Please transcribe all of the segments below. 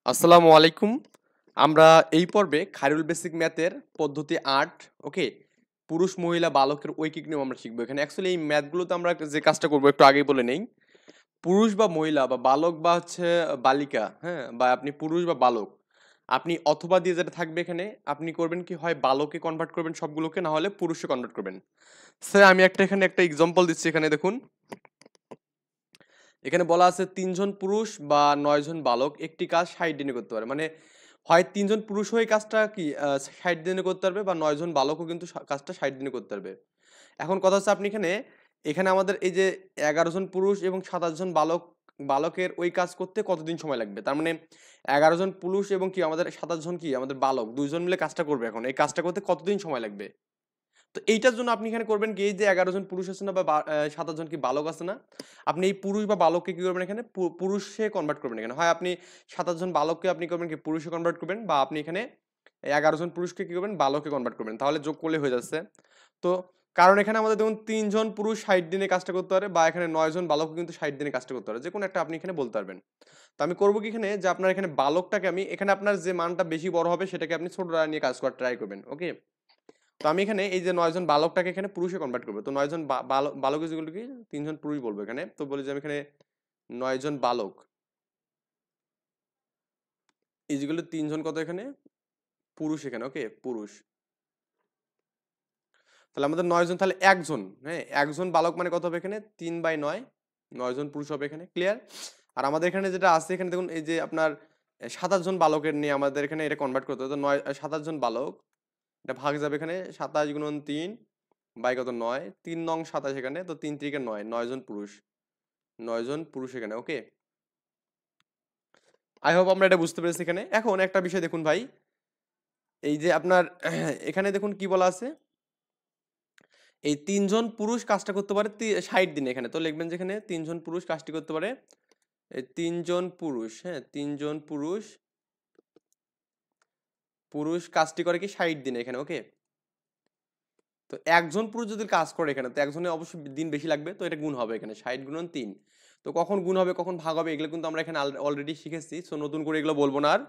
আসসালামু আলাইকুম। আমরা এই পর্বে খায়রুল বেসিক ম্যাথের পদ্ধতি ৮ ওকে পুরুষ মহিলা বালকের ঐকিক নিয়ম আমরা শিখবো। এখানে অ্যাকচুয়ালি এই ম্যাথগুলোতে আমরা যে কাজটা করবো একটু আগেই বলে নেই। পুরুষ বা মহিলা বা বালক বা হচ্ছে বালিকা, হ্যাঁ, বা আপনি পুরুষ বা বালক, আপনি অথবা দিয়ে যেটা থাকবে এখানে আপনি করবেন কি, হয় বালকে কনভার্ট করবেন সবগুলোকে, না হলে পুরুষে কনভার্ট করবেন। স্যার আমি এখানে একটা এক্সাম্পল দিচ্ছি। এখানে দেখুন, এখানে বলা আছে ৩ জন পুরুষ বা ৯ জন বালক একটি কাজ ৬০ দিনে করতে পারে। মানে হয় ৩ জন পুরুষ হয়ে কাজটা কি ৬০ দিনে করতে পারবে, বা ৯ জন বালকও কিন্তু কাজটা ৬০ দিনে করতে পারবে। এখন কথা হচ্ছে, আপনি এখানে এখানে আমাদের এই যে ১১ জন পুরুষ এবং ২৭ জন বালকের ওই কাজ করতে কতদিন সময় লাগবে? তার মানে ১১ জন পুরুষ এবং কি আমাদের ২৭ জন কি আমাদের বালক, ২ জন মিলে কাজটা করবে। এখন এই কাজটা করতে কতদিন সময় লাগবে? তো এইটার জন্য আপনি এখানে করবেন কি, এই যে ১১ জন পুরুষ আছে না, বা ২৭ জন কি বালক আছে না, আপনি এই পুরুষ বা বালককে কি করবেন, এখানে পুরুষে কনভার্ট করবেন। এখানে হয় আপনি ২৭ জন বালককে আপনি করবেন কি পুরুষে কনভার্ট করবেন, বা আপনি এখানে ১১ জন পুরুষকে কি করবেন বালকে কনভার্ট করবেন, তাহলে যোগ করলে হয়ে যাচ্ছে। তো কারণ এখানে আমাদের দেখুন ৩ জন পুরুষ ৬০ দিনে কাজটা করতে পারে, বা এখানে ৯ জন বালকও কিন্তু ৬০ দিনে কাজটা করতে পারে, যে কোনো একটা আপনি এখানে বলতে পারবেন। তো আমি করবো কি এখানে, যে আপনার এখানে বালকটাকে আমি এখানে আপনার যে মানটা বেশি বড় হবে সেটাকে আপনি ছোট নিয়ে কাজ করার ট্রাই করবেন। ওকে, তো আমি এখানে এই যে ৯ জন বালকটাকে এখানে পুরুষে কনভার্ট করবো। তো ৯ জন বালক যেগুলো কি ৩ জন পুরুষ বলবো এখানে। তো বলি যে আমি এখানে ৯ জন বালক এই যেগুলো ৩ জন কত এখানে পুরুষ এখানে। ওকে, পুরুষ। তাহলে আমাদের ৯ জন, তাহলে একজন, হ্যাঁ, একজন বালক মানে কত হবে এখানে ৩/৯, ৯ জন পুরুষ হবে এখানে। ক্লিয়ার? আর আমাদের এখানে যেটা আছে এখানে দেখুন, এই যে আপনার ২৭ জন বালকের নিয়ে আমাদের এখানে এটা কনভার্ট করতে হবে। তো ২৭ জন বালক, এটা ভাগ যাবে এখানে ২৭ গুণন ৩ বাই কত ৯, ৩ নং ২৭ এখানে। তো ৩ ৩ ৯, ৯ জন পুরুষ, ৯ জন পুরুষ এখানে। ওকে, আই হোপ আমরা এটা বুঝতে পেরেছি। এখানে এখন একটা বিষয় দেখুন ভাই, এই যে আপনার এখানে দেখুন কি বলা আছে, এই ৩ জন পুরুষ কাজটা করতে পারে ৬০ দিনে। এখানে তো লিখবেন যে এখানে ৩ জন পুরুষ কাজটি করতে পারে, এই ৩ জন পুরুষ, হ্যাঁ, ৩ জন পুরুষ পুরুষ কাজটি করে কি ৬০ দিনে এখানে। ওকে, তো একজন পুরুষ যদি কাজ করে এখানে, তো একজনের অবশ্যই দিন বেশি লাগবে, তো এটা গুণ হবে এখানে ৬০ গুণন ৩। তো কখন গুণ হবে কখন ভাগ হবে এগুলো কিন্তু আমরা এখানে অলরেডি শিখেছি, সো নতুন করে এগুলো বলবো না আর।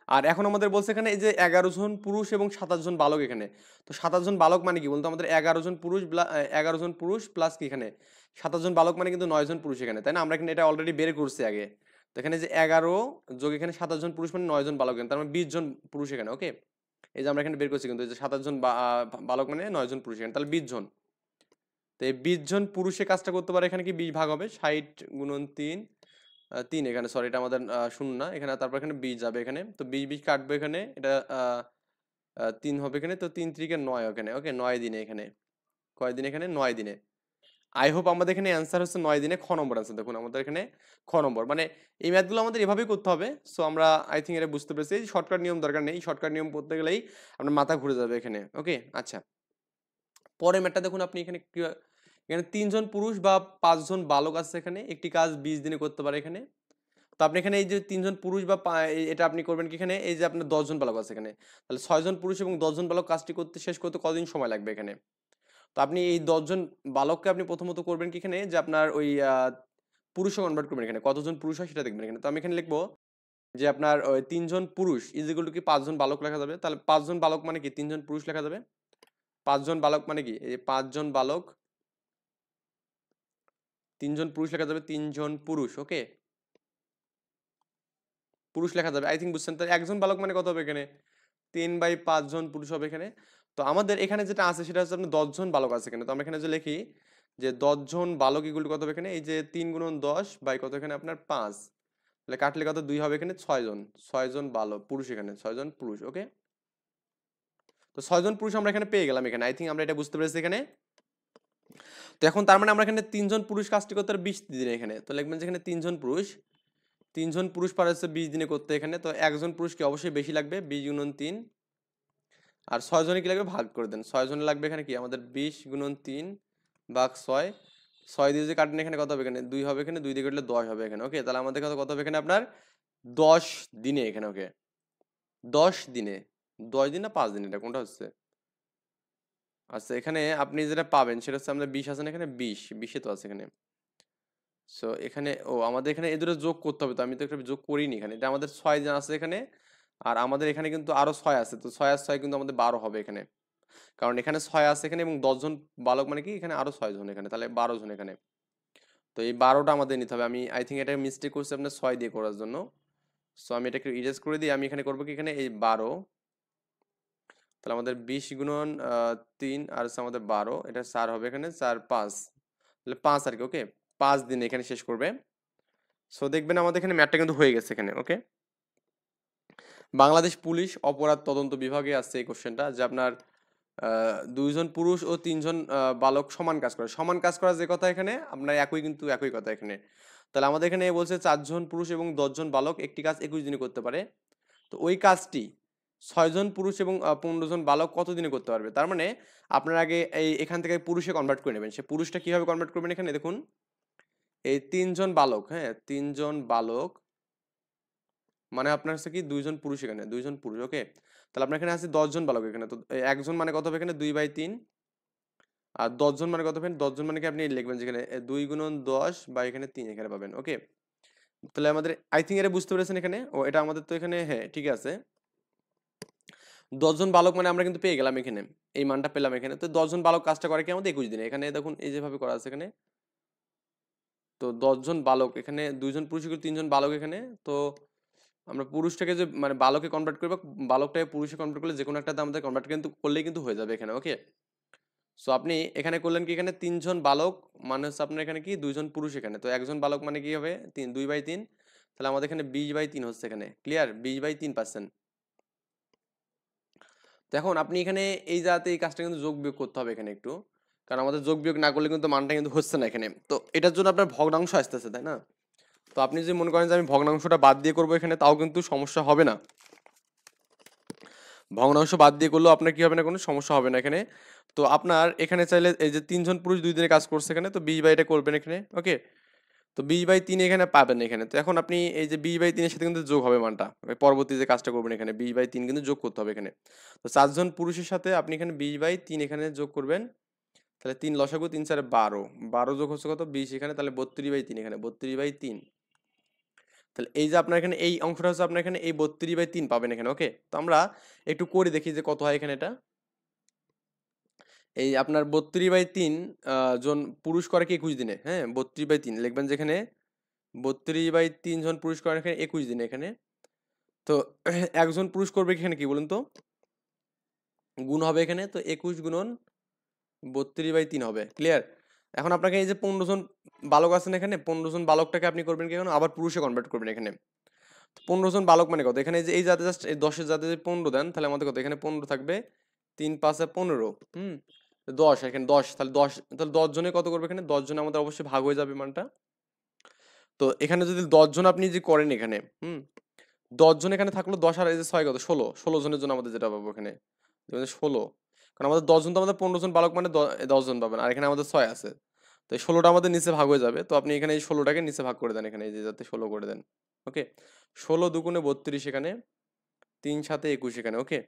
আর এখন আমাদের বলছে এখানে এই যে ১১ জন পুরুষ এবং ২৭ জন বালক এখানে। তো ২৭ জন বালক মানে কি বলতো, আমাদের ১১ জন পুরুষ প্লাস কি এখানে ২৭ জন বালক মানে কিন্তু ৯ জন পুরুষ এখানে, তাই না? আমরা এখানে এটা অলরেডি বের করছি আগে। তো এখানে যে ১১ যোগ এখানে ২৭ জন পুরুষ মানে ৯ জন বালক এখানে, তার মানে ২০ জন পুরুষ এখানে। ওকে, এই যে আমরা এখানে বের করছি কিন্তু, এই যে ২৭ জন বালক মানে ৯ জন পুরুষ এখানে, তাহলে ২০ জন। তো এই ২০ জন পুরুষে কাজটা করতে পারে এখানে কি ২০ ভাগ হবে ৬০ গুণন ৩, ৩ এখানে, সরি এটা আমাদের শূন্য না এখানে, তারপর এখানে ২০ যাবে এখানে। তো ২০ ২০ কাটবে এখানে, এটা ৩ হবে এখানে। তো ৩ ৩ ৯ এখানে। ওকে, ৯ দিনে এখানে। কয় দিন এখানে ৯ দিনে। আই হোপ আমাদের এখানে অ্যান্সার হচ্ছে ৯ দিনে, খ নম্বর আছে। দেখুন আমাদের এখানে খ নম্বর, মানে এই ম্যাথগুলো আমাদের এভাবেই করতে হবে। সো আমরা আই থিঙ্ক এটা বুঝতে পেরেছি। শর্টকাট নিয়ম দরকার নেই, শর্টকাট নিয়ম পড়তে গেলেই আপনার মাথা ঘুরে যাবে এখানে। ওকে, আচ্ছা, পরের ম্যাথটা দেখুন আপনি এখানে এখানে ৩ জন পুরুষ বা ৫ জন বালক আছে এখানে, একটি কাজ ২০ দিনে করতে পারে এখানে। তো আপনি এখানে এই যে ৩ জন পুরুষ বা এটা আপনি করবেন কি এখানে, এই যে আপনার ১০ জন বালক আছে এখানে, তাহলে ৬ জন পুরুষ এবং ১০ জন বালক কাজটি শেষ করতে কতদিন সময় লাগবে এখানে? তো আপনি এই ১০ জন বালককে আপনি প্রথমত করবেন কি এখানে, যে আপনার ওই পুরুষে কনভার্ট করবেন এখানে, কতজন পুরুষ হয় সেটা দেখবেন এখানে। তো আমি এখানে লিখবো যে আপনার ওই ৩ জন পুরুষ ইজ ইকুয়াল টু কি ৫ জন বালক লেখা যাবে। তাহলে ৫ জন বালক মানে কি ৩ জন পুরুষ লেখা যাবে। ৫ জন বালক মানে কি এই ৫ জন বালক, ৩ জন পুরুষ লেখা যাবে, ৩ জন পুরুষ। ওকে, পুরুষ লেখা যাবে, আই থিঙ্ক বুঝছেন। তো একজন বালক মানে কত হবে এখানে ৩/৫ জন পুরুষ হবে এখানে। তো আমাদের এখানে যেটা আছে সেটা হচ্ছে আপনার ১০ জন বালক আছে এখানে। তো আমরা এখানে যে লিখি যে ১০ জন বালক ইকুয়াল টু কত হবে এখানে, এই যে ৩ গুণন ১০ বাই কত এখানে আপনার ৫, তাহলে কাটলে কত ২ হবে এখানে ৬ জন, ৬ জন বালক পুরুষ এখানে, ৬ জন পুরুষ। ওকে, তো ৬ জন পুরুষ আমরা এখানে পেয়ে গেলাম এখানে, আই থিঙ্ক আমরা এটা বুঝতে পেরেছি এখানে। তো এখন তার মানে আমরা এখানে ৩ জন পুরুষ কাজটি করতে ২০ দিনে এখানে। তো লিখবেন যে এখানে ৩ জন পুরুষ, ৩ জন পুরুষ পারে হচ্ছে ২০ দিনে করতে এখানে। তো একজন পুরুষকে অবশ্যই বেশি লাগবে, ২০ গুণন ৩, আর ৬ জনে কি লাগবে ভাগ করে দেন। ৬ জনে লাগবে এখানে কি আমাদের ২০ গুণন ৩ ভাগ ৬, ৬ দিয়ে যদি কাটেন এখানে কত হবে এখানে ২ হবে এখানে, ২ দিয়ে কাটলে ১০ হবে এখানে। ওকে, তাহলে আমাদের কত হবে এখানে আপনার ১০ দিনে এখানে। ওকে, ১০ দিনে, ১০ দিন না ৫ দিন, এটা কোনটা হচ্ছে? আচ্ছা, এখানে আপনি যেটা পাবেন সেটা হচ্ছে আমাদের ২০ আছে না এখানে, ২০ ২০-এ তো আছে এখানে। সো এখানে আমাদের এখানে এই দুটো যোগ করতে হবে, তো আমি তো একটা যোগ করিনি এখানে, এটা আমাদের 6 জন আছে এখানে, আর আমাদের এখানে কিন্তু আরো 6 আছে, তো 6 আর 6 কিন্তু আমাদের 12 হবে এখানে, কারণ এখানে 6 আছে এখানে এবং 10 জন বালক মানে কি এখানে আরো 6 জন এখানে, তাহলে 12 জন এখানে। তো এই 12টা আমাদের নিতে হবে, আমি আই থিঙ্ক এটা মিস্টেক করছি আপনার 6 দিয়ে করার জন্য। সো আমি এটাকে ইরেজ করে দিই, আমি এখানে করবো কি এখানে এই 12, তাহলে আমাদের 20 গুণন 3 আর হচ্ছে আমাদের 12, এটা 4 হবে এখানে, 4 5, তাহলে 5 আর কি, ওকে 5 দিন এখানে শেষ করবে। সো দেখবেন আমাদের এখানে ম্যাথটা কিন্তু হয়ে গেছে এখানে, ওকে। বাংলাদেশ পুলিশ অপরাধ তদন্ত বিভাগে আছে এই কোশ্চেনটা, যে আপনার 2 জন পুরুষ ও 3 জন বালক সমান কাজ করে, সমান কাজ করা যে কথা এখানে আপনার একই, কিন্তু একই কথা এখানে। তাহলে আমাদের এখানে বলছে 4 জন পুরুষ এবং 10 জন বালক একটি কাজ 21 দিনে করতে পারে, তো ওই কাজটি 6 জন পুরুষ এবং 15 জন বালক কত দিনে করতে পারবে। তার মানে আপনার আগে এখান থেকে পুরুষে কনভার্ট করে নেবেন, সে পুরুষটা কিভাবে কনভার্ট করবেন এখানে দেখুন, এই 3 জন বালক, হ্যাঁ 3 জন বালক মানে আপনার হচ্ছে কি 2 জন পুরুষ এখানে, 2 জন পুরুষ, ওকে। তাহলে আপনার এখানে আছে 10 জন বালক এখানে, তো একজন মানে কত হবে এখানে 2/3, আর 10 জন মানে কত হবে, 10 জন মানে কি আপনি লিখবেন যেখানে 2 গুণন 10 বা এখানে 3 এখানে পাবেন, ওকে। তাহলে আমাদের আই থিঙ্ক এটা বুঝতে পেরেছেন এখানে, এটা আমাদের তো এখানে, হ্যাঁ ঠিক আছে। 10 জন বালক মানে আমরা কিন্তু পেয়ে গেলাম এখানে, এই মানটা পেলাম এখানে। তো 10 জন বালক কাজটা করে কি আমাদের 21 দিনে, এখানে দেখুন এই যেভাবে করা আছে এখানে। তো 10 জন বালক এখানে, 2 জন পুরুষ 3 জন বালক এখানে, তো আমরা পুরুষটাকে যে মানে বালকে কনভার্ট করবো, বালকটাকে পুরুষে কনভার্ট করলে যে কোনো একটা আমাদের কনভার্ট কিন্তু করলেই কিন্তু হয়ে যাবে এখানে, ওকে। সো আপনি এখানে করলেন কি এখানে 3 জন বালক মানে হচ্ছে আপনার এখানে কি 2 জন পুরুষ এখানে, তো একজন বালক মানে কি হবে 2/3, তাহলে আমাদের এখানে 20/3 হচ্ছে এখানে, ক্লিয়ার 20/3%। তো এখন আপনি এখানে এই জাতে এই কাজটা কিন্তু যোগ বিয়োগ করতে হবে এখানে একটু, কারণ আমাদের যোগ বিয়োগ না করলে কিন্তু মানটা কিন্তু হচ্ছে না এখানে, তো এটার জন্য আপনার ভগ্নাংশ আসতেছে তাই না। তো আপনি যদি মনে করেন যে আমি ভগ্নাংশটা বাদ দিয়ে করবো এখানে, তাও কিন্তু সমস্যা হবে না, ভগ্নাংশ বাদ দিয়ে করলেও আপনার কি হবে না, কোনো সমস্যা হবে না এখানে। তো আপনার এখানে চাইলে এই যে 3 জন পুরুষ 2 দিনে কাজ করছে এখানে, তো 20/এটা করবেন এখানে, ওকে। তো 20/3 এখানে পাবেন এখানে, তো এখন আপনি এই যে 20/3 এর সাথে কিন্তু যোগ হবে মানটা, পরবর্তী যে কাজটা করবেন এখানে 20/3 কিন্তু যোগ করতে হবে এখানে। তো 4 জন পুরুষের সাথে আপনি এখানে 20/3 এখানে যোগ করবেন, তাহলে 3 লসাগু 3 4 12, 12 যোগ হচ্ছে কত 20 এখানে, তাহলে 32/3 এখানে 32/3। তাহলে এই যে আপনার এখানে এই অংশটা হচ্ছে আপনার এখানে এই 32/3 পাবেন এখানে, ওকে। তো আমরা একটু করে দেখি যে কত হয় এখানে, এটা এই আপনার 32/3 জন পুরুষ করে কি 21 দিনে, হ্যাঁ 32/3 লিখবেন যেখানে 32/3 জন পুরুষ করে এখানে 21 দিনে এখানে। তো একজন পুরুষ করবে এখানে কি বলুন তো, গুণ হবে এখানে, তো 21 গুণন 32/3 হবে, ক্লিয়ার। এখন আপনাকে এই যে 15 জন বালক আছেন এখানে, 15 জন বালকটাকে আপনি করবেন কি এখন আবার পুরুষে কনভার্ট করবেন এখানে। 15 জন বালক মানে কত এখানে, যে এই জাতে জাস্ট এই 10-এর জাতে যদি 15 দেন তাহলে আমাদের কত এখানে 15 থাকবে, 3 5 15, 10 এখানে 10, তাহলে 10, তাহলে 10 জনে কত করবে এখানে, 10 জনে আমাদের অবশ্যই ভাগ হয়ে যাবে মানটা। তো এখানে যদি 10 জন আপনি যে করেন এখানে, 10 জন এখানে থাকলো, 10 আর এই যে 6 কত 16, 16 জনের জন্য আমাদের যেটা পাবো এখানে 16, কারণ আমাদের 10 জন তো আমাদের 15 জন বালক মানে 10 জন পাবেন, আর এখানে আমাদের 6 আছে, তো এই 16টা আমাদের নিচে ভাগ হয়ে যাবে। তো আপনি এখানে এই 16টাকে নিচে ভাগ করে দেন এখানে, এই যে যাতে 16 করে দেন, ওকে। 16 দুগুণে 32 এখানে, 3 7 21 এখানে, ওকে।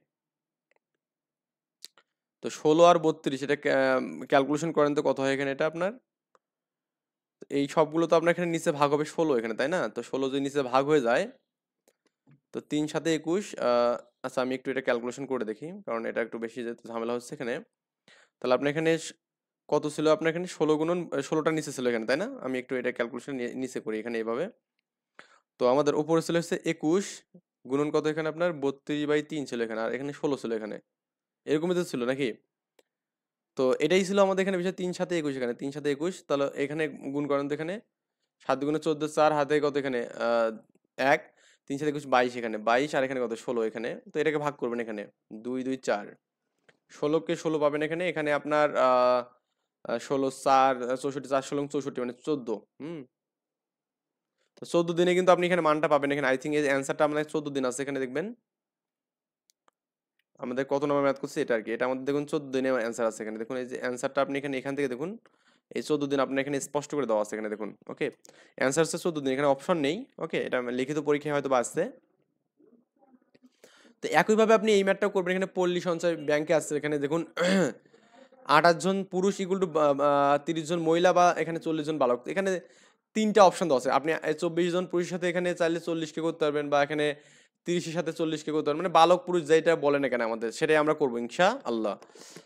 তো 16 আর 32 এটা ক্যালকুলেশন করেন তো কত হয় এখানে, এটা আপনার এই সবগুলো তো আপনার এখানে নিচে ভাগ হবে 16 এখানে তাই না, তো 16 যদি নিচে ভাগ হয়ে যায়, তো 3 7 21, আচ্ছা আমি একটু এটা ক্যালকুলেশন করে দেখি, কারণ এটা একটু বেশি যেহেতু ঝামেলা হচ্ছে এখানে। তাহলে আপনার এখানে কত ছিল আপনার এখানে 16 গুণন 16টা নিচে ছিল এখানে তাই না, আমি একটু এটা ক্যালকুলেশন নিচে করি এখানে এইভাবে। তো আমাদের উপরে ছিল হচ্ছে 21 গুণন কত এখানে আপনার 32/3 ছিল এখানে, আর এখানে 16 ছিল এখানে, এরকমই তো ছিল নাকি। তো এটাই ছিল আমাদের এখানে বিষয় 3 7 21 এখানে, 3 7 21, তাহলে এখানে গুণ করেন তো এখানে 7 গুণে 14 4 হাতে কত এখানে 1, 3 7 21 22 এখানে 22, আর এখানে কত 16 এখানে। তো এটাকে ভাগ করবেন এখানে 2 2 4, 16কে 16 পাবেন এখানে, এখানে আপনার 16 4 64 4 16 64 মানে 14, তো 14 দিনে কিন্তু আপনি এখানে মানটা পাবেন এখানে, আই থিঙ্ক এই অ্যান্সারটা আমাদের 14 দিন আছে এখানে দেখবেন, আমাদের কত নম্বর ম্যাথ করছে এটা আর কি, এটা আমাদের দেখুন 14 দিনে অ্যান্সার আছে এখানে, দেখুন এই যে অ্যান্সারটা আপনি এখান থেকে দেখুন, এই 14 দিন আপনার এখানে স্পষ্ট করে দেওয়া আছে এখানে দেখুন, ওকে। অ্যান্সার হচ্ছে 14 দিন, এখানে অপশন নেই, ওকে, এটা লিখিত পরীক্ষায় হয়তো বা আসছে। তো একইভাবে আপনি এই ম্যাথটাও করবেন এখানে, পল্লী সঞ্চয় ব্যাংকে আসছে এখানে দেখুন 28 জন পুরুষ ইকুয়াল টু 30 জন মহিলা, বা এখানে 40 জন বালক, এখানে তিনটা অপশন দেওয়া আছে। আপনি 24 জন পুরুষের সাথে এখানে চাইলে 40 কে করতে পারবেন, বা এখানে 30 এর সাথে 40 কে করতে পারবেন, মানে বালক পুরুষ যেটা বলে না কেন আমাদের সেটাই আমরা করবো ইনশাআল্লাহ।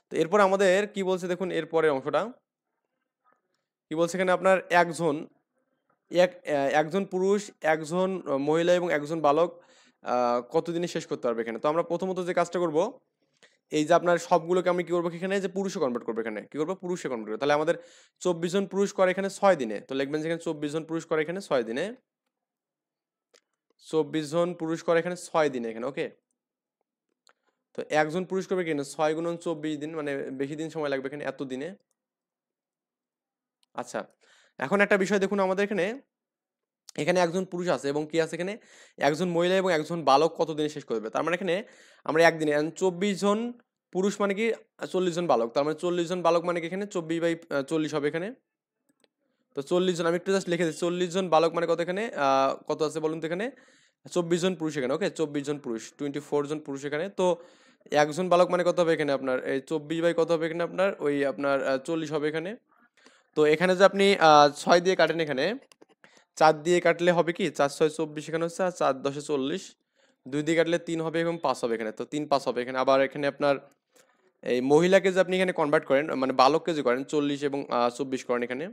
তো এরপর আমাদের কি বলছে দেখুন, এরপরের অংশটা কি বলছে এখানে, আপনার একজন পুরুষ, একজন মহিলা এবং একজন বালক কতদিনে শেষ করতে পারবে এখানে। তো আমরা প্রথমত যে কাজটা করব, এই যে আপনার সবগুলোকে আমি কি করবো এখানে, যে পুরুষে কনভার্ট করবো, এখানে কি করবো, পুরুষে কনভার্ট করবো। তাহলে আমাদের 24 জন পুরুষ করে এখানে 6 দিনে, তো লিখবেন যেখানে 24 জন পুরুষ করে এখানে 6 দিনে, 24 জন পুরুষ করে এখানে 6 দিনে এখানে, ওকে। তো একজন পুরুষ করবে কিনা 6 গুণন 24 দিন, মানে বেশি দিন সময় লাগবে এখানে এত দিনে। আচ্ছা, এখন একটা বিষয় দেখুন, আমাদের এখানে এখানে একজন পুরুষ আছে এবং কি আছে এখানে, একজন মহিলা এবং একজন বালক কত দিনে শেষ করবে। তার মানে এখানে আমরা একদিনে 24 জন পুরুষ মানে কি 40 জন বালক, তার মানে 40 জন বালক মানে কি এখানে 24/40 হবে এখানে। তো 40 জন আমি একটু জাস্ট লিখে দিচ্ছি, 40 জন বালক মানে কত এখানে, কত আছে বলুন তো এখানে, 24 জন পুরুষ এখানে, ওকে। 24 জন পুরুষ, 24 জন পুরুষ এখানে। তো একজন বালক মানে কত হবে এখানে আপনার, এই 24 বাই কত হবে এখানে আপনার, ওই আপনার 40 হবে এখানে। তো এখানে যে আপনি 6 দিয়ে কাটেন, এখানে 4 দিয়ে কাটলে হবে কি, 4 6 24 এখানে হচ্ছে, আর 4 10 40, 2 দিয়ে কাটলে 3 হবে এবং 5 হবে এখানে, তো 3 5 হবে এখানে। আবার এখানে আপনার এই মহিলাকে যে আপনি এখানে কনভার্ট করেন, মানে বালককে যে করেন 40 এবং 24 করেন এখানে,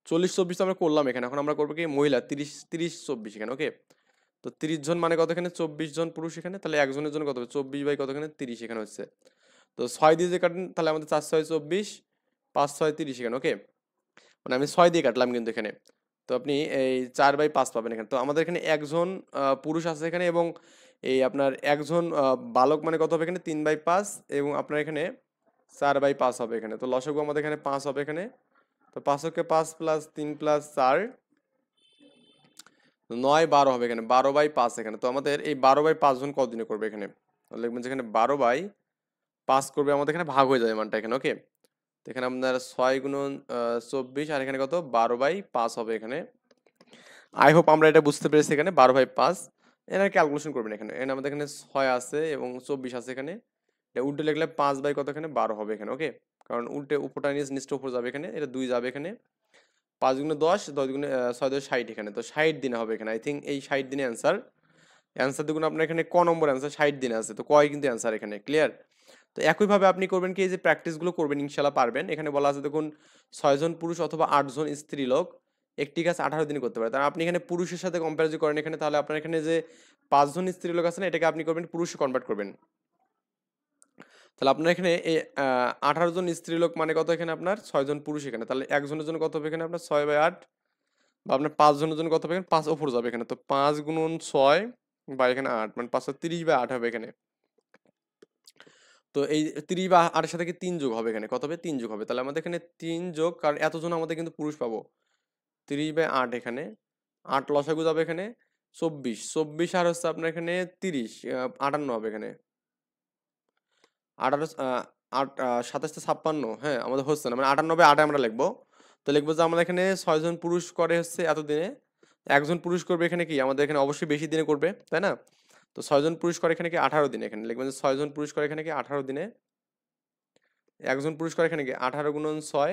40 24 তো আমরা করলাম এখানে, এখন আমরা করবো কি মহিলা 30 30 24 এখানে, ওকে। তো 30 জন মানে কত এখানে, 24 জন পুরুষ এখানে, তাহলে একজনের জন্য কত হবে 24 বাই কত এখানে 30 এখানে হচ্ছে। তো 6 দিয়ে যে কাটেন তাহলে আমাদের 4 6 24, 5 6 30 এখানে, ওকে। মানে আমি 6 দিয়ে কাটলাম কিন্তু এখানে। তো আপনি এই 4/5 পাবেন এখানে। তো আমাদের এখানে একজন পুরুষ আছে এখানে, এবং এই আপনার একজন বালক মানে কত হবে এখানে 3/5, এবং আপনার এখানে 4/5 হবে এখানে। তো লসাগু আমাদের এখানে 5 হবে এখানে। তো 5 কে 5 প্লাস 3 প্লাস 4 9 12 হবে এখানে, 12/5 এখানে। তো আমাদের এই 12/5 জন কতদিনে করবে এখানে, তো লিখবেন যেখানে 12/5 করবে, আমাদের এখানে ভাগ হয়ে যাবে মানটা এখানে, ওকে। তো এখানে আপনার 6 গুণন 24, আর এখানে কত 12/5 হবে এখানে। আই হোপ আমরা এটা বুঝতে পেরেছি, এখানে 12/5 এর ক্যালকুলেশন করবেন এখানে। এখানে আমাদের এখানে 6 আছে এবং 24 আছে এখানে, এটা উল্টে লিখলে 5 বাই কত এখানে 12 হবে এখানে, ওকে। কারণ উল্টে উপরটা নিচটা উপর যাবে এখানে, এটা 2 যাবে এখানে, 5 গুণে 10, 10 গুণে 6 10 60 এখানে। তো 60 দিনে হবে এখানে, আই থিঙ্ক এই 60 দিনে অ্যান্সার দেখুন আপনার এখানে ক নম্বর অ্যান্সার, 60 দিনে আছে, তো কয় কিন্তু অ্যান্সার এখানে, ক্লিয়ার। তো একইভাবে আপনি করবেন কি, এই যে প্র্যাকটিসগুলো করবেন ইনশাল্লাহ পারবেন। এখানে বলা আছে দেখুন 6 জন পুরুষ অথবা 8 জন স্ত্রী লোক একটি কাজ 18 দিনে করতে পারে। তার আপনি এখানে পুরুষের সাথে কম্পারিজন করেন এখানে, তাহলে আপনার এখানে যে 5 জন স্ত্রী লোক আছে না, এটাকে আপনি করবেন পুরুষে কনভার্ট করবেন। তাহলে আপনার এখানে এই 18 জন স্ত্রী লোক মানে কত এখানে আপনার 6 জন পুরুষ এখানে, তাহলে একজনের জন্য কত হবে এখানে আপনার 6/8, বা আপনার 5 জনের জন্য কত হবে এখানে 5 ওপর যাবে এখানে। তো 5 গুণন 6 বা এখানে 8, মানে 530/8 হবে এখানে। তো এই 30 বা 8 এর সাথে কি 3 যোগ হবে এখানে, কত হবে 3 যোগ হবে। তাহলে আমাদের এখানে 3 যোগ, কারণ এতজন আমাদের কিন্তু পুরুষ পাবো, 3/8 এখানে, 8 লসাগু যাবে এখানে 24, 24 আর হচ্ছে আপনার এখানে 30, 58 হবে এখানে, 18 8 27 56, হ্যাঁ আমাদের হচ্ছে না, মানে 98/8 আমরা লিখবো। তো লিখবো যে আমাদের এখানে 6 জন পুরুষ করে হচ্ছে এত দিনে, একজন পুরুষ করবে এখানে কি আমাদের এখানে অবশ্যই বেশি দিনে করবে, তাই না। তো 6 জন পুরুষ করে এখানে কি 18 দিনে, এখানে লিখবেন যে 6 জন পুরুষ করে এখানে কি 18 দিনে, একজন পুরুষ করে এখানে কি 18 গুণন 6,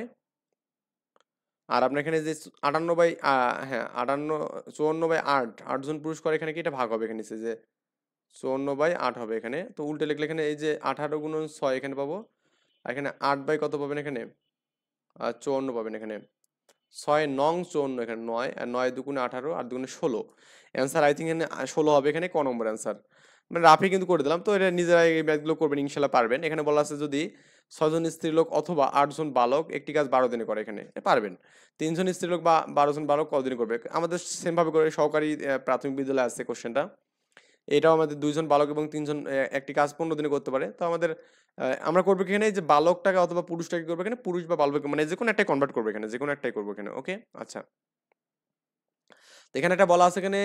আর আপনার এখানে যে 58 হ্যাঁ 54/8, 8 জন পুরুষ করে এখানে কি এটা ভাগ হবে এখানে নিচে যে 54/8 হবে এখানে। তো উল্টে লিখলে এখানে এই যে 18 গুণন 6 এখানে পাবো, আর এখানে 8 বাই কত পাবেন এখানে 54 পাবেন এখানে, 6 নং 54 এখানে 9, আর 9 দুগুণে 18, আর দুগুণে 16, অ্যান্সার আই থিঙ্ক এখানে 16 হবে এখানে, ক নম্বর অ্যান্সার। মানে রাফি কিন্তু করে দিলাম, তো এটা নিজেরাই এই ম্যাথগুলো করবেন ইনশাল্লাহ পারবেন। এখানে বলা আছে যদি 6 জন স্ত্রী লোক অথবা 8 জন বালক একটি কাজ 12 দিনে করে, এখানে পারবেন। 3 জন স্ত্রী লোক বা 12 জন বালক কতদিনে করবে, আমাদের সেম ভাবে করে সহকারী প্রাথমিক বিদ্যালয়ে আছে কোশ্চেনটা। এটাও আমাদের 2 জন বালক এবং 3 জন একটি কাজ 15 দিনে করতে পারে। তো আমাদের আমরা করবো কি এখানে, যে বালকটাকে অথবা পুরুষটাকে করবো এখানে, পুরুষ বা বালক মানে যে কোনো একটাই কনভার্ট করবো এখানে, যে কোনো একটাই করবো এখানে, ওকে। আচ্ছা, তো এখানে একটা বলা আছে এখানে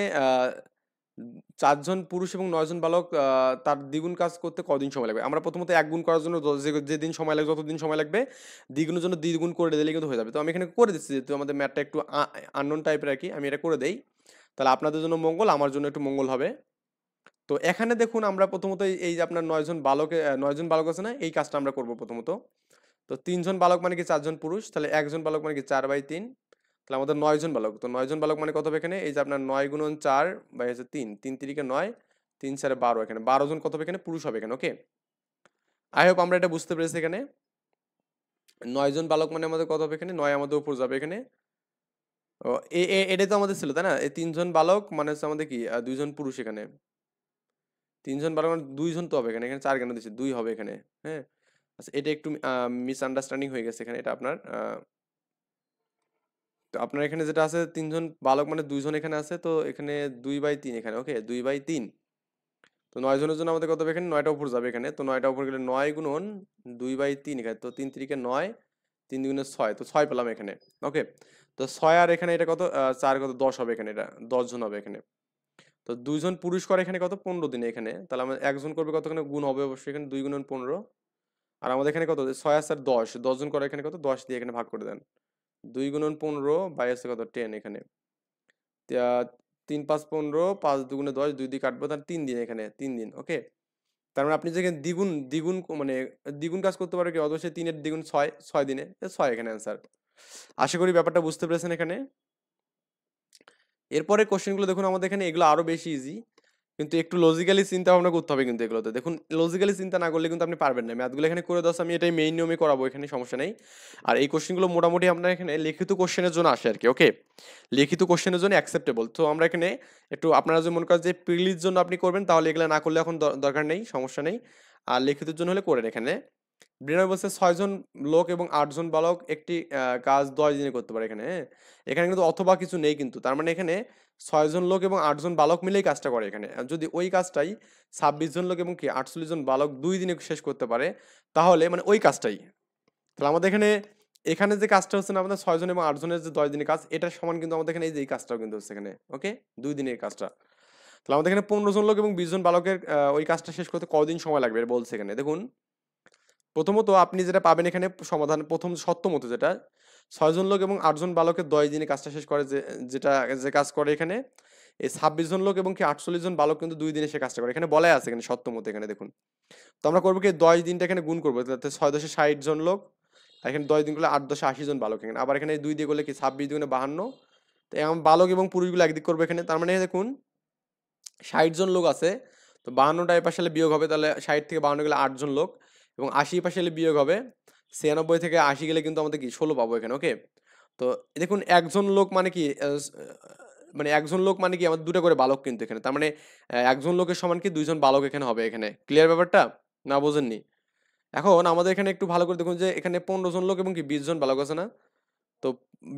4 জন পুরুষ এবং 9 জন বালক তার দ্বিগুণ কাজ করতে কদিন সময় লাগবে। আমরা প্রথমত এক গুণ করার জন্য যেদিন সময় লাগবে যতদিন সময় লাগবে দ্বিগুণের জন্য দ্বিগুণ করে দিলে কিন্তু হয়ে যাবে। তো আমি এখানে করে দিচ্ছি, যেহেতু আমাদের ম্যাথটা একটু আননোন টাইপের আর কি, আমি এটা করে দেই, তাহলে আপনাদের জন্য মঙ্গল, আমার জন্য একটু মঙ্গল হবে। তো এখানে দেখুন আমরা প্রথমত এই যে আপনার 9 জন বালকে 9 জন বালক আছে না, এই কাজটা আমরা করব প্রথমত। তো 3 জন বালক মানে কি 4 জন পুরুষ, তাহলে একজন বালক মানে কি 4/3, তাহলে আমাদের 9 জন বালক, তো 9 জন বালক মানে কত হবে এখানে, এই যে আপনার 9 গুণন 4 বাই হচ্ছে 3, 3 তিরিকে 9, 3 4 12, এখানে 12 জন কত হবে এখানে, পুরুষ হবে এখানে। ওকে, আই হোপ আমরা এটা বুঝতে পেরেছি। এখানে 9 জন বালক মানে আমাদের কত হবে এখানে, 9 আমাদের উপর যাবে এখানে। ও এটাই তো আমাদের ছিল তাই না, এই 3 জন বালক মানে হচ্ছে আমাদের কি 2 জন পুরুষ এখানে। 3 জন বালক মানে 2 জন তো হবে এখানে, এখানে 4 কেন দিচ্ছি, 2 হবে এখানে। হ্যাঁ, আচ্ছা এটা একটু মিসআন্ডারস্ট্যান্ডিং হয়ে গেছে এখানে, এটা আপনার তো আপনার এখানে যেটা আছে 3 জন বালক মানে 2 জন এখানে আছে, তো এখানে 2/3 এখানে। ওকে, 2/3, তো 9 জনের জন্য আমাদের কত হবে এখানে, 9টা উপর যাবে এখানে, তো 9টা উপর গেলে 9 গুণন 2/3 এখানে, তো 3 তিরিকে 9, 3 দুগুণে 6, তো 6 পেলাম এখানে। ওকে, তো 6 আর এখানে এটা কত 4 কত 10 হবে এখানে, এটা 10 জন হবে এখানে। তো 2 জন পুরুষ করে এখানে কত 15 দিনে এখানে, তাহলে আমরা একজন করবে কত, এখানে গুণ হবে অবশ্যই এখানে 2 গুণন 15, আর আমাদের এখানে কত 6 আর 4 10, 10 জন করে এখানে কত 10 দিয়ে এখানে ভাগ করে দেন, 2 গুণন 15 বাই আছে কত 10 এখানে। 3 5 15, 5 দুগুণে 10, 2 দিয়ে কাটবো, তার 3 দিন এখানে, 3 দিন। ওকে, তার মানে আপনি যেখানে দ্বিগুণ দ্বিগুণ মানে দ্বিগুণ কাজ করতে পারবে কি, অবশ্যই 3 এর দ্বিগুণ 6, 6 দিনে, 6 এখানে অ্যান্সার। আশা করি ব্যাপারটা বুঝতে পেরেছেন এখানে। এরপরে কোশ্চেনগুলো দেখুন আমাদের এখানে, এগুলো আরো বেশি ইজি, কিন্তু একটু লজিক্যালি চিন্তা ভাবনা করতে হবে কিন্তু এগুলোতে। দেখুন লজিক্যালি চিন্তা না করলে কিন্তু আপনি পারবেন না। ম্যাথগুলো এখানে করে দাও, আমি এটাই মেইন নিয়মে করাবো, এখানে সমস্যা নেই। আর এই কোশ্চেনগুলো মোটামুটি আপনার এখানে লিখিত কোশ্চেনের জন্য আসে আর কি। ওকে, লিখিত কোশ্চেনের জন্য অ্যাকসেপ্টেবল। তো আমরা এখানে একটু, আপনারা যদি মনে করেন যে প্রিলির জন্য আপনি করবেন, তাহলে এগুলো না করলে এখন দরকার নেই, সমস্যা নেই। আর লিখিতের জন্য হলে করেন। এখানে ব্রেনার বলছে 6 জন লোক এবং 8 জন বালক একটি কাজ 10 দিনে করতে পারে এখানে। হ্যাঁ, এখানে কিন্তু অথবা কিছু নেই কিন্তু, তার মানে এখানে 6 জন লোক এবং 8 জন বালক মিলেই কাজটা করে এখানে। আর যদি ওই কাজটাই 26 জন লোক এবং কি 48 জন বালক 2 দিনে শেষ করতে পারে, তাহলে মানে ওই কাজটাই, তাহলে আমাদের এখানে এখানে যে কাজটা হচ্ছে না, আমাদের 6 জন এবং 8 জনের যে 10 দিনের কাজ, এটার সমান কিন্তু আমাদের এখানে এই যে এই কাজটাও কিন্তু হচ্ছে এখানে। ওকে, 2 দিনের কাজটা। তাহলে আমাদের এখানে 15 জন লোক এবং 20 জন বালকের ওই কাজটা শেষ করতে কদিন সময় লাগবে এটা বলছে এখানে। দেখুন প্রথমত আপনি যেটা পাবেন এখানে সমাধান, প্রথম সত্য মতো যেটা, 6 জন লোক এবং 8 জন বালকের 10 দিনে কাজটা শেষ করে, যে কাজ করে এখানে, এই 26 জন লোক এবং কি 48 জন বালক কিন্তু 2 দিনে সে কাজটা করে, এখানে বলাই আছে এখানে সত্য মতো এখানে। দেখুন তো আমরা করবো কি, 10 দিনটা এখানে গুণ করবো, তাতে 6 10 60 জন লোক, আর এখানে 10 দিন করলে 8 10 80 জন বালক এখানে, আবার এখানে 2 দিয়ে করলে কি 26 দুগুণে 52, তো এখন বালক এবং পুরুষগুলো একদিক করবো এখানে, তার মানে দেখুন 60 জন লোক আছে, তো 52টা এই পাশে হলে বিয়োগ হবে, তাহলে 60 থেকে 52 গেলে 8 জন লোক, এবং 80 পাশে হলে বিয়োগ হবে 96 থেকে 80 গেলে কিন্তু আমাদের কি 16 পাবো এখানে। ওকে, তো দেখুন একজন লোক মানে কি মানে একজন লোক মানে কি আমাদের দুটো করে বালক কিন্তু এখানে, তার মানে একজন লোকের সমান কি 2 জন বালক এখানে হবে এখানে। ক্লিয়ার ব্যাপারটা, না বোঝেননি? এখন আমাদের এখানে একটু ভালো করে দেখুন যে এখানে 15 জন লোক এবং কি 20 জন বালক আছে না, তো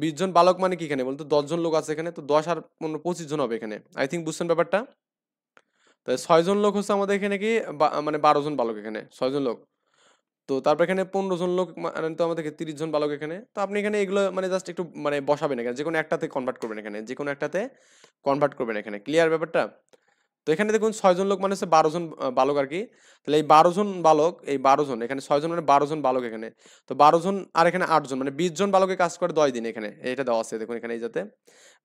20 জন বালক মানে কি এখানে বলতো 10 জন লোক আছে এখানে, তো 10 আর 15 25 জন হবে এখানে। আই থিঙ্ক বুঝছেন ব্যাপারটা। তো 6 জন লোক হচ্ছে আমাদের এখানে কি মানে 12 জন বালক এখানে, 6 জন লোক, তো তারপর এখানে 15 জন লোক মানে তো আমাদেরকে 30 জন বালক এখানে। তো আপনি এখানে এগুলো মানে জাস্ট একটু মানে বসাবেন এখানে, যে কোনো একটাতে কনভার্ট করবেন এখানে, যে কোনো একটাতে কনভার্ট করবেন এখানে। ক্লিয়ার ব্যাপারটা? তো এখানে দেখুন 6 জন লোক মানে হচ্ছে 12 জন বালক আর কি। তাহলে এই 12 জন বালক, এই 12 জন এখানে, 6 জন মানে 12 জন বালক এখানে, তো 12 জন আর এখানে 8 জন মানে 20 জন বালকের কাজ করে 10 দিন এখানে, এটা দেওয়া আছে দেখুন এখানে, এই যাতে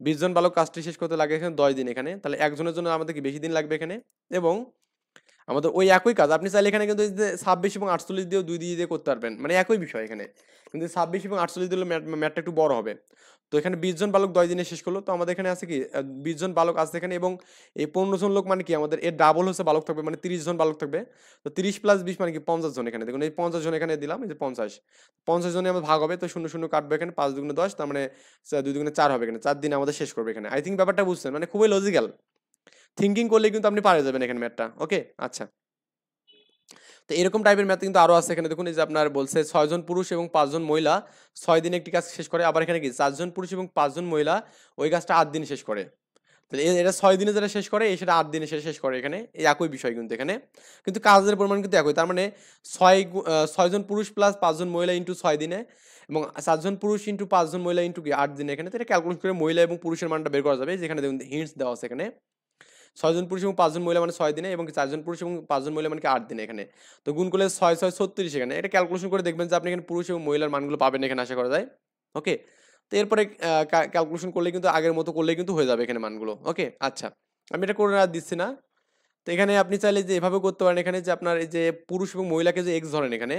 20 জন বালক কাজটি শেষ করতে লাগে এখানে 10 দিন এখানে, তাহলে একজনের জন্য আমাদের কি বেশি দিন লাগবে এখানে। এবং আমাদের ওই একই কাজ আপনি চাইলে এখানে কিন্তু এই যে 26 এবং 48 দিয়েও 2 দিয়ে করতে পারবেন, মানে একই বিষয় এখানে, কিন্তু 26 এবং 48 দিলে ম্যাথটা একটু বড় হবে। তো এখানে 20 জন বালক 10 দিনে শেষ করলো, তো আমাদের এখানে আছে কি 20 জন বালক আছে এখানে, এবং এই 15 জন লোক মানে কি আমাদের এর ডাবল হচ্ছে বালক থাকবে, মানে 30 জন বালক থাকবে। তো 30 প্লাস 20 মানে কি 50 জন এখানে। দেখুন এই 50 জন এখানে দিলাম, এই যে 50 জনে আমাদের ভাগ হবে, তো শূন্য শূন্য কাটবে এখানে, 5 দুগুণে 10, তার মানে 2 দুগুণে 4 হবে এখানে, 4 দিনে আমাদের শেষ করবে এখানে। আই থিঙ্ক ব্যাপারটা বুঝছেন, মানে খুবই লজিক্যাল থিঙ্কিং করলে কিন্তু আপনি পারে যাবেন এখানে ম্যাথটা। ওকে, আচ্ছা, তো এরকম টাইপের ম্যাথ কিন্তু আরো আছে এখানে। দেখুন এই যে আপনার বলছে 6 জন পুরুষ এবং 5 জন মহিলা 6 দিনে একটি কাজ শেষ করে, আবার এখানে কি 4 জন পুরুষ এবং 5 জন মহিলা ওই কাজটা 8 দিনে শেষ করে। তাহলে এটা 6 দিনে যেটা শেষ করে সেটা 8 দিনে শেষ করে এখানে, এই একই বিষয় কিন্তু এখানে, কিন্তু কাজের পরিমাণ কিন্তু একই। তার মানে 6 জন পুরুষ প্লাস 5 জন মহিলা ইনটু 6 দিনে, এবং 4 জন পুরুষ ইনটু 5 জন মহিলা ইনটু কি 8 দিনে এখানে। তো এটা ক্যালকুলেট করে মহিলা এবং পুরুষের মানটা বের করা যাবে, যেখানে দেখুন হিন্টস দেওয়া আছে এখানে। 6 জন পুরুষ এবং 5 জন মহিলা মানে 6 দিনে, এবং 4 জন পুরুষ এবং 5 জন মহিলা মানে 8 দিনে এখানে। তো গুণ করলে 6 6 36 এখানে। এটা ক্যালকুলেশন করে দেখবেন যে আপনি এখানে পুরুষ এবং মহিলার মানগুলো পাবেন এখানে, আশা করা যায়। ওকে, তো এরপরে ক্যালকুলেশন করলে কিন্তু আগের মতো করলে কিন্তু হয়ে যাবে এখানে মানগুলো। ওকে, আচ্ছা, আমি এটা করে আর দিচ্ছি না। তো এখানে আপনি চাইলে যে এভাবে করতে পারেন এখানে, যে আপনার এই যে পুরুষ এবং মহিলাকে যে এক্স ধরেন এখানে,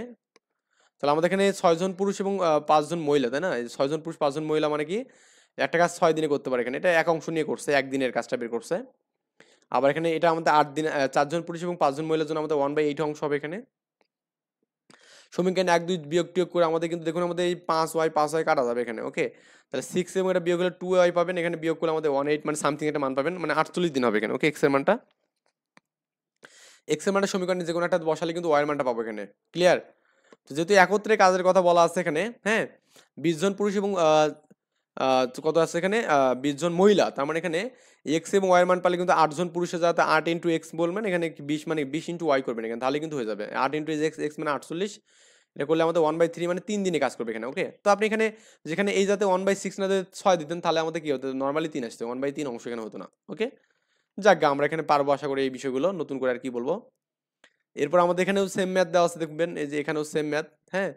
তাহলে আমাদের এখানে 6 জন পুরুষ এবং 5 জন মহিলা, তাই না? 6 জন পুরুষ 5 জন মহিলা মানে কি একটা কাজ 6 দিনে করতে পারে এখানে, এটা এক অংশ নিয়ে করছে, একদিনের কাজটা বের করছে। আবার এখানে এটা আমাদের 8 দিন 4 জন পুরুষ এবং 5 জন মহিলার জন্য আমাদের 1/8 অংশ হবে এখানে। সমীকরণ 1 2 বিয়োগ টিয়োগ করে আমাদের কিন্তু দেখুন আমাদের এই 5y কাটা যাবে এখানে, ওকে। তাহলে 6 এবং এটা বিয়োগ হলে 2y পাবেন, এখানে বিয়োগ করলে আমাদের 18 মানে সামথিং একটা মান পাবেন, মানে 48 দিন হবে এখানে, ওকে। x এর মানটা সমীকরণে যে কোনো একটা বসালে কিন্তু y এর মানটা পাবো এখানে, ক্লিয়ার। তো যেহেতু একত্রে কাজের কথা বলা আছে এখানে, হ্যাঁ, 20 জন পুরুষ এবং কত আছে এখানে 20 জন মহিলা, তার মানে এখানে এক্স এবং ওয়াই এর মান পালে কিন্তু 8 জন পুরুষের যাতে 8 ইন্টু এক্স বলবেন, এখানে 20 মানে 20 ইন্টু ওয়াই করবেন এখানে, তাহলে কিন্তু হয়ে যাবে 8 ইন্টু এক্স, এক্স মানে 48, এটা করলে আমাদের 1/3 মানে 3 দিনে কাজ করবে এখানে, ওকে। তো আপনি এখানে যেখানে এই যাতে 1/6 না 6 দিতেন, তাহলে আমাদের কি হতো, নর্মালি 3 আসতো, 1/3 অংশ এখানে হতো না, ওকে। যাক আমরা এখানে পারবো আশা করি এই বিষয়গুলো, নতুন করে আর কি বলবো। এরপর আমাদের এখানেও সেম ম্যাথ দেওয়া আছে, দেখবেন এই যে এখানেও সেম ম্যাথ, হ্যাঁ।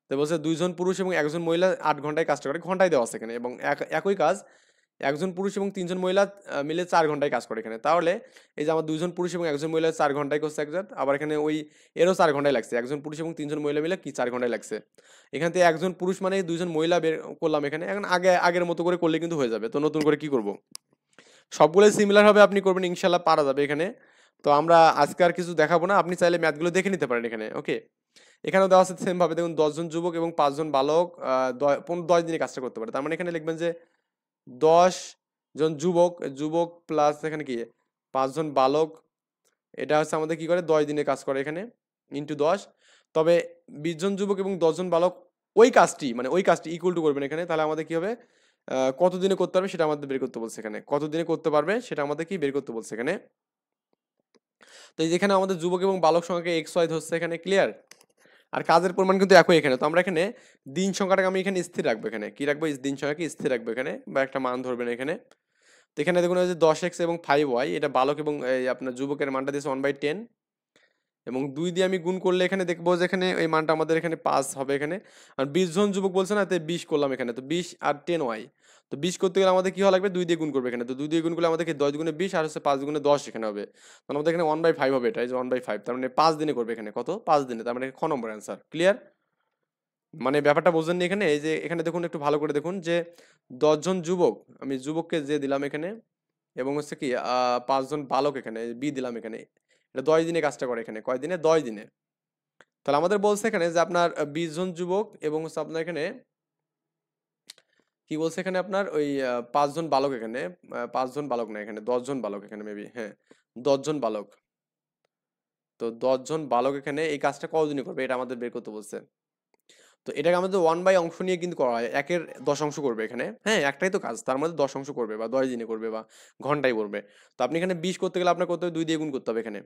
তো বলছে 2 জন পুরুষ এবং 1 জন মহিলা 8 ঘন্টায় কাজটা করে, ঘন্টায় দেওয়া আছে এখানে, এবং একই কাজ 1 জন পুরুষ এবং 3 জন মহিলা মিলে 4 ঘন্টায় কাজ করে এখানে। তাহলে এই যে আমার 2 জন পুরুষ এবং 1 জন মহিলা 4 ঘন্টায় করছে একজন, আবার এখানে ওই এরও 4 ঘন্টায় লাগছে, 1 জন পুরুষ এবং 3 জন মহিলা মিলে কি 4 ঘন্টায় লাগছে। এখান থেকে 1 জন পুরুষ মানে 2 জন মহিলা বের করলাম এখানে, এখন আগের মতো করে করলে কিন্তু হয়ে যাবে। তো নতুন করে কি করব, সবগুলোই সিমিলার হবে আপনি করবেন, ইনশাল্লাহ পারা যাবে এখানে। তো আমরা আজকে আর কিছু দেখাবো না, আপনি চাইলে ম্যাথগুলো দেখে নিতে পারেন এখানে, ওকে। এখানেও দেওয়া আছে সেম ভাবে, দেখুন 10 জন যুবক এবং 5 জন বালক 10 দিনে কাজটা করতে পারে, তার মানে এখানে লিখবেন যে 10 জন যুবক, যুবক প্লাস এখানে কি 5 জন বালক, এটা হচ্ছে আমাদের কি করে 10 দিনে কাজ করে এখানে, ইন্টু 10। তবে 20 জন যুবক এবং 10 জন বালক ওই কাজটি মানে ওই কাজটি ইকুয়াল টু করবেন এখানে, তাহলে আমাদের কি হবে কত দিনে করতে পারবে সেটা আমাদের বের করতে বলছে এখানে, কত দিনে করতে পারবে সেটা আমাদের কি বের করতে বলছে এখানে। তো এই যেখানে আমাদের যুবক এবং বালক সংখ্যাকে এক্স ওয়াই ধরছে এখানে, ক্লিয়ার। আর কাজের পরিমাণ কিন্তু একই এখানে। তো আমরা এখানে দিন সংখ্যাটাকে আমি এখানে স্থির রাখবো, এখানে কি রাখবো, দিন সংখ্যাকে স্থির রাখবো এখানে, বা একটা মান ধরবেন এখানে। তো এখানে দেখুন যে 10x এবং 5y, এটা বালক এবং এই আপনার যুবকের মানটা দিয়েছে 1/10, এবং 2 দিয়ে আমি গুণ করলে এখানে দেখবো যে এখানে এই মানটা আমাদের এখানে 5 হবে এখানে। আর 20 জন যুবক বলছে না, তাই 20 করলাম এখানে, তো 20 আর 10y, তো 20 করতে গেলে আমাদের কি হওয়া লাগবে, 2 দিয়ে গুণ করবে এখানে, তো 2 দিয়ে গুণ করলে আমাদের কি 10 গুণে 20 আর হচ্ছে 5 গুণে 10 এখানে হবে, তাহলে আমাদের এখানে 1/5 হবে, এটা এই যে 1/5, তার মানে 5 দিনে করবে এখানে, কত 5 দিনে, তার মানে খ নম্বর অ্যান্সার, ক্লিয়ার। মানে ব্যাপারটা বুঝলেন এখানে, এই যে এখানে দেখুন একটু ভালো করে দেখুন যে 10 জন যুবক, আমি যুবককে যে দিলাম এখানে, এবং হচ্ছে কি 5 জন বালক এখানে বি দিলাম এখানে, এটা 10 দিনে কাজটা করে এখানে, কয় দিনে, 10 দিনে। তাহলে আমাদের বলছে এখানে যে আপনার 20 জন যুবক এবং হচ্ছে আপনার এখানে কি বলছে এখানে আপনার ওই 5 জন বালক এখানে, 5 জন বালক না এখানে 10 জন বালক এখানে মেবি, হ্যাঁ 10 জন বালক। তো 10 জন বালক এখানে এই কাজটা কতদিনে করবে এটা আমাদের বের করতে বলছে। তো এটাকে আমাদের 1/, অংশ নিয়ে কিন্তু করা হয়, 1-এর 10 অংশ করবে এখানে, হ্যাঁ একটাই তো কাজ, তার মধ্যে 10 অংশ করবে বা 10 দিনে করবে বা ঘন্টায় করবে। তো আপনি এখানে 20 করতে গেলে আপনার করতে হবে 2 দিয়ে গুণ করতে হবে এখানে।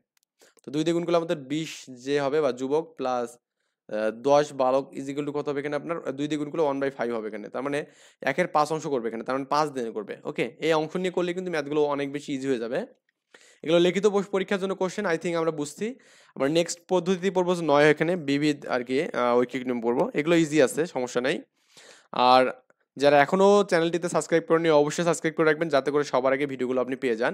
তো 2 দিয়ে গুণ করলে আমাদের 20 যে হবে বা যুবক প্লাস 10 বালক ইজ ইকুয়াল টু কত হবে এখানে আপনার 2 দিয়ে গুণ করলে 1/5 হবে এখানে, তার মানে 1-এর 5 অংশ করবে এখানে, তার মানে 5 দিনে করবে, ওকে। এই অংশ নিয়ে করলে কিন্তু ম্যাথগুলো অনেক বেশি ইজি হয়ে যাবে। এগুলো লিখিত পরীক্ষার জন্য কোশ্চেন, আই থিঙ্ক আমরা বুঝছি। আমরা নেক্সট পদ্ধতি পড়বো 9 এখানে বিবিধ আর কি ঐকিক নিয়ম পড়বো, এগুলো ইজি আছে, সমস্যা নাই। আর যারা এখনো চ্যানেলটিতে সাবস্ক্রাইব করেনি অবশ্যই সাবস্ক্রাইব করে রাখবেন, যাতে করে সবার আগে ভিডিওগুলো আপনি পেয়ে যান।